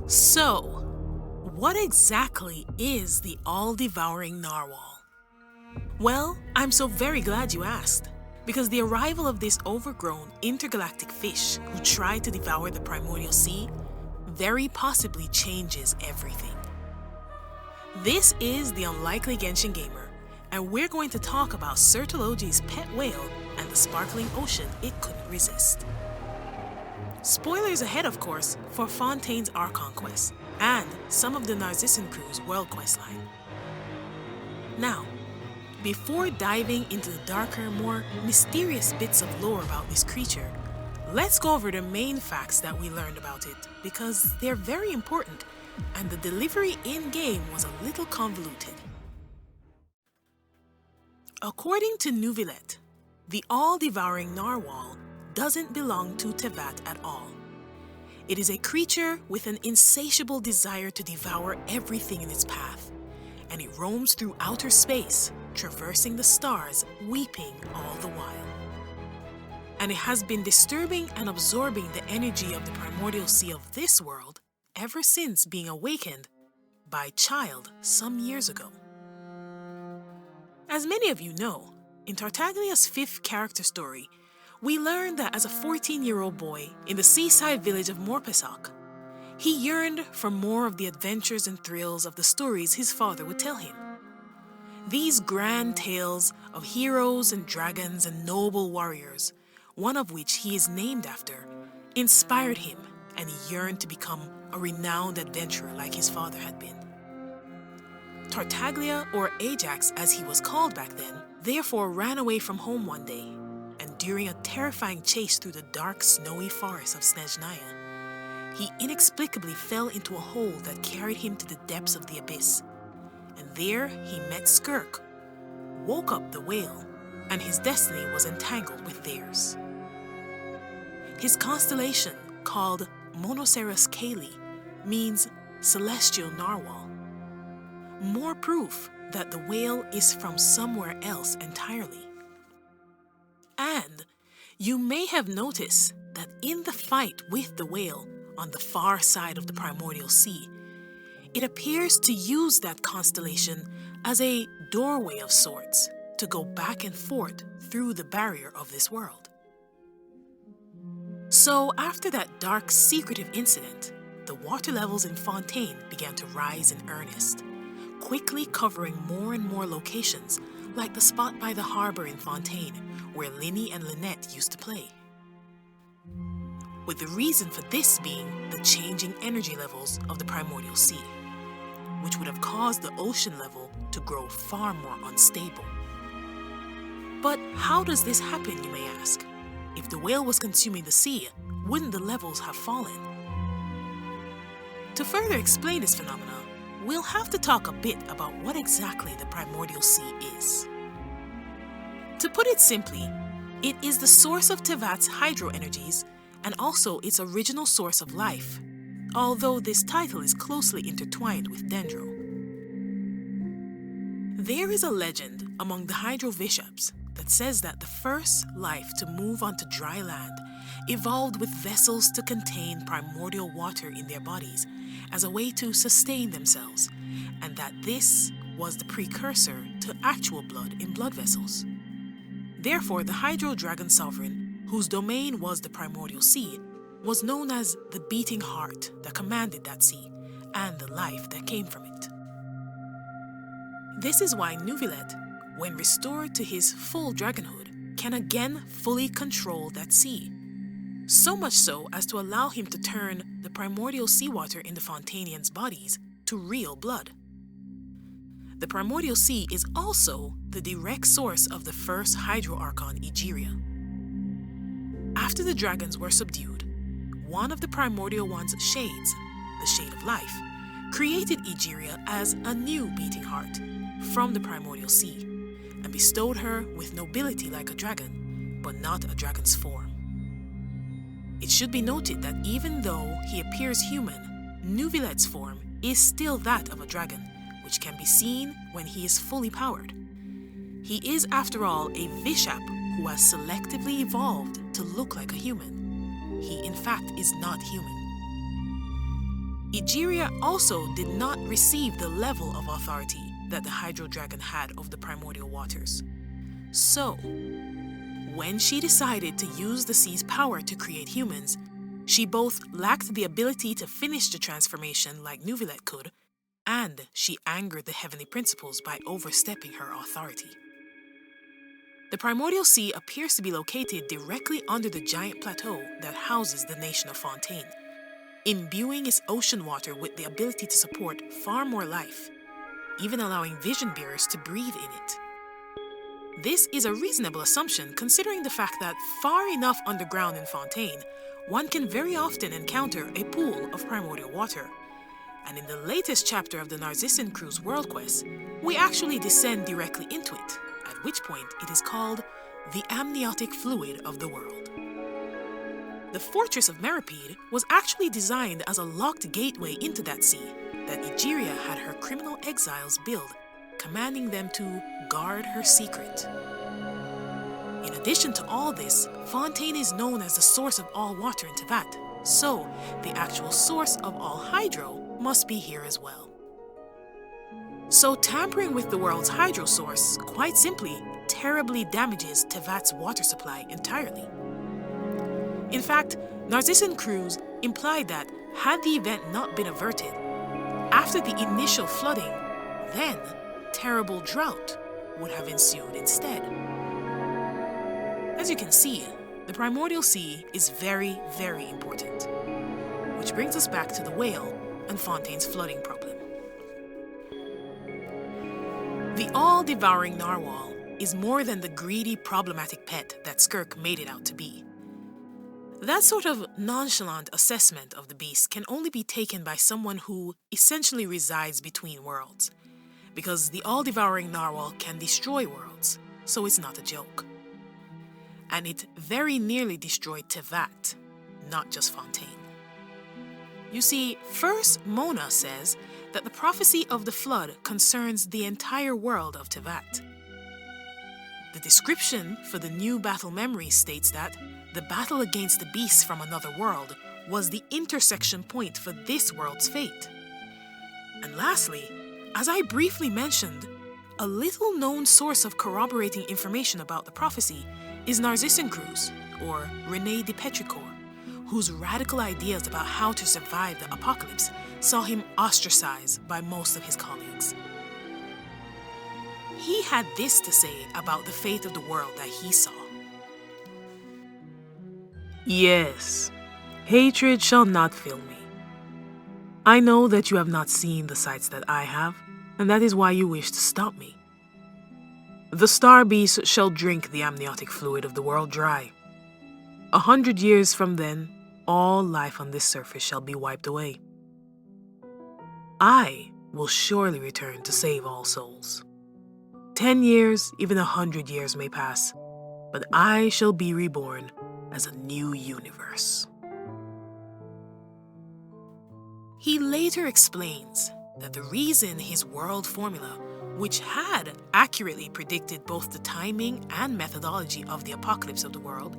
So, what exactly is the all-devouring narwhal? Well, I'm so very glad you asked, because the arrival of this overgrown intergalactic fish who tried to devour the Primordial Sea very possibly changes everything. This is The Unlikely Genshin Gamer, and we're going to talk about Sertologi's pet whale and the sparkling ocean it couldn't resist. Spoilers ahead, of course, for Fontaine's Archon quest and some of the Narzissenkreuz world questline. Now, before diving into the darker, more mysterious bits of lore about this creature, let's go over the main facts that we learned about it, because they're very important and the delivery in-game was a little convoluted. According to Nuvilet, the all-devouring narwhal doesn't belong to Teyvat at all. It is a creature with an insatiable desire to devour everything in its path, and it roams through outer space, traversing the stars, weeping all the while. And it has been disturbing and absorbing the energy of the primordial sea of this world ever since being awakened by Child some years ago. As many of you know, in Tartaglia's 5th character story, we learn that as a 14-year-old boy in the seaside village of Morpesok, he yearned for more of the adventures and thrills of the stories his father would tell him. These grand tales of heroes and dragons and noble warriors, one of which he is named after, inspired him, and he yearned to become a renowned adventurer like his father had been. Tartaglia, or Ajax as he was called back then, therefore ran away from home one day, and during a terrifying chase through the dark, snowy forest of Snezhnaya, he inexplicably fell into a hole that carried him to the depths of the abyss, and there he met Skirk, woke up the whale, and his destiny was entangled with theirs. His constellation, called Monoceros Caeli, means celestial narwhal. More proof that the whale is from somewhere else entirely. And you may have noticed that in the fight with the whale on the far side of the Primordial Sea, it appears to use that constellation as a doorway of sorts to go back and forth through the barrier of this world. So after that dark, secretive incident, the water levels in Fontaine began to rise in earnest, quickly covering more and more locations, like the spot by the harbor in Fontaine, where Linny and Lynette used to play. With the reason for this being the changing energy levels of the Primordial Sea, which would have caused the ocean level to grow far more unstable. But how does this happen, you may ask? If the whale was consuming the sea, wouldn't the levels have fallen? To further explain this phenomenon, we'll have to talk a bit about what exactly the Primordial Sea is. To put it simply, it is the source of Teyvat's hydro energies and also its original source of life, although this title is closely intertwined with Dendro. There is a legend among the Hydro Bishops that says that the first life to move onto dry land evolved with vessels to contain primordial water in their bodies as a way to sustain themselves, and that this was the precursor to actual blood in blood vessels. Therefore, the Hydro Dragon Sovereign, whose domain was the Primordial Sea, was known as the beating heart that commanded that sea and the life that came from it. This is why Nuvilet, when restored to his full dragonhood, can again fully control that sea, so much so as to allow him to turn the primordial seawater in the Fontainians' bodies to real blood. The Primordial Sea is also the direct source of the first Hydro Archon Egeria. After the dragons were subdued, one of the Primordial One's shades, the Shade of Life, created Egeria as a new beating heart from the Primordial Sea, and bestowed her with nobility like a dragon, but not a dragon's form. It should be noted that even though he appears human, Nuvilet's form is still that of a dragon, which can be seen when he is fully powered. He is, after all, a Bishop who has selectively evolved to look like a human. He, in fact, is not human. Egeria also did not receive the level of authority that the Hydro Dragon had of the primordial waters. So, when she decided to use the sea's power to create humans, she both lacked the ability to finish the transformation like Nuvilet could, and she angered the heavenly principles by overstepping her authority. The Primordial Sea appears to be located directly under the giant plateau that houses the nation of Fontaine, imbuing its ocean water with the ability to support far more life, even allowing vision bearers to breathe in it. This is a reasonable assumption considering the fact that far enough underground in Fontaine, one can very often encounter a pool of primordial water. And in the latest chapter of the Narzissenkreuz World Quest, we actually descend directly into it, at which point it is called the amniotic fluid of the world. The fortress of Meripede was actually designed as a locked gateway into that sea that Egeria had her criminal exiles build, commanding them to guard her secret. In addition to all this, Fontaine is known as the source of all water in Teyvat, so the actual source of all hydro must be here as well. So tampering with the world's hydro source, quite simply, terribly damages Teyvat's water supply entirely. In fact, Narzissenkreuz implied that had the event not been averted, after the initial flooding, then terrible drought would have ensued instead. As you can see, the Primordial Sea is very, very important. Which brings us back to the whale and Fontaine's flooding problem. The all-devouring narwhal is more than the greedy, problematic pet that Skirk made it out to be. That sort of nonchalant assessment of the beast can only be taken by someone who essentially resides between worlds, because the all-devouring narwhal can destroy worlds, so it's not a joke. And it very nearly destroyed Teyvat, not just Fontaine. You see, first Mona says that the prophecy of the flood concerns the entire world of Teyvat. The description for the new battle memory states that the battle against the beasts from another world was the intersection point for this world's fate. And lastly, as I briefly mentioned, a little-known source of corroborating information about the prophecy is Narzissenkreuz, or René de Petrichor, whose radical ideas about how to survive the apocalypse saw him ostracized by most of his colleagues. He had this to say about the fate of the world that he saw. Yes, hatred shall not fill me. I know that you have not seen the sights that I have, and that is why you wish to stop me. The star beast shall drink the amniotic fluid of the world dry. 100 years from then, all life on this surface shall be wiped away. I will surely return to save all souls. 10 years, even 100 years may pass, but I shall be reborn as a new universe. He later explains that the reason his world formula, which had accurately predicted both the timing and methodology of the apocalypse of the world,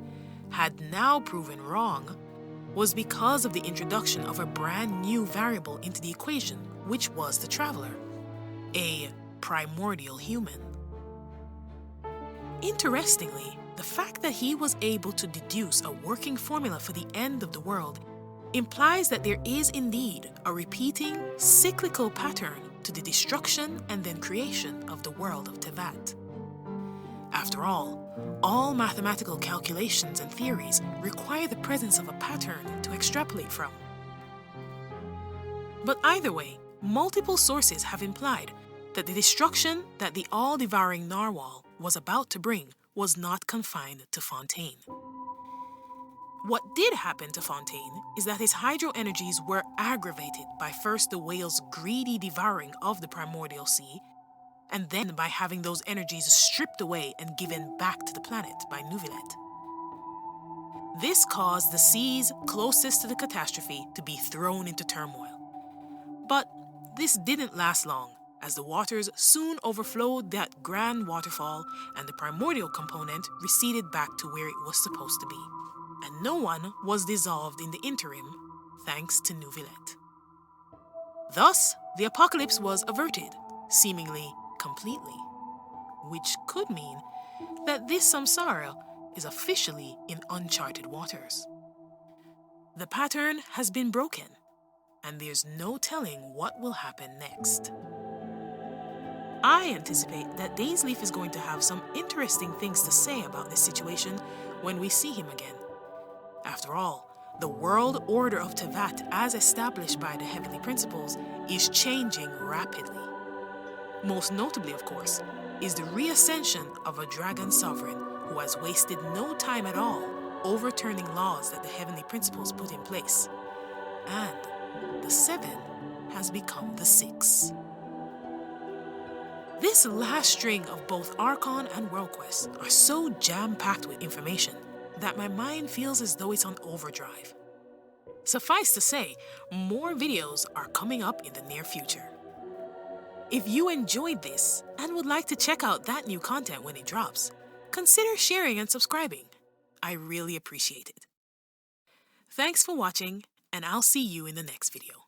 had now proven wrong, was because of the introduction of a brand new variable into the equation, which was the Traveler, a primordial human. Interestingly, the fact that he was able to deduce a working formula for the end of the world implies that there is indeed a repeating, cyclical pattern to the destruction and then creation of the world of Teyvat. After all mathematical calculations and theories require the presence of a pattern to extrapolate from. But either way, multiple sources have implied that the destruction that the all-devouring narwhal was about to bring was not confined to Fontaine. What did happen to Fontaine is that his hydro energies were aggravated by first the whale's greedy devouring of the Primordial Sea, and then by having those energies stripped away and given back to the planet by Nuvilet. This caused the seas closest to the catastrophe to be thrown into turmoil. But this didn't last long, as the waters soon overflowed that grand waterfall and the primordial component receded back to where it was supposed to be. And no one was dissolved in the interim, thanks to Nuvilet. Thus, the apocalypse was averted, seemingly completely, which could mean that this samsara is officially in uncharted waters. The pattern has been broken, and there's no telling what will happen next. I anticipate that Dainsleif is going to have some interesting things to say about this situation when we see him again. After all, the world order of Teyvat, as established by the heavenly principles, is changing rapidly. Most notably, of course, is the reascension of a dragon sovereign who has wasted no time at all overturning laws that the heavenly principles put in place. And the 7 has become the 6. This last string of both Archon and World Quest are so jam-packed with information that my mind feels as though it's on overdrive. Suffice to say, more videos are coming up in the near future. If you enjoyed this and would like to check out that new content when it drops, consider sharing and subscribing. I really appreciate it. Thanks for watching, and I'll see you in the next video.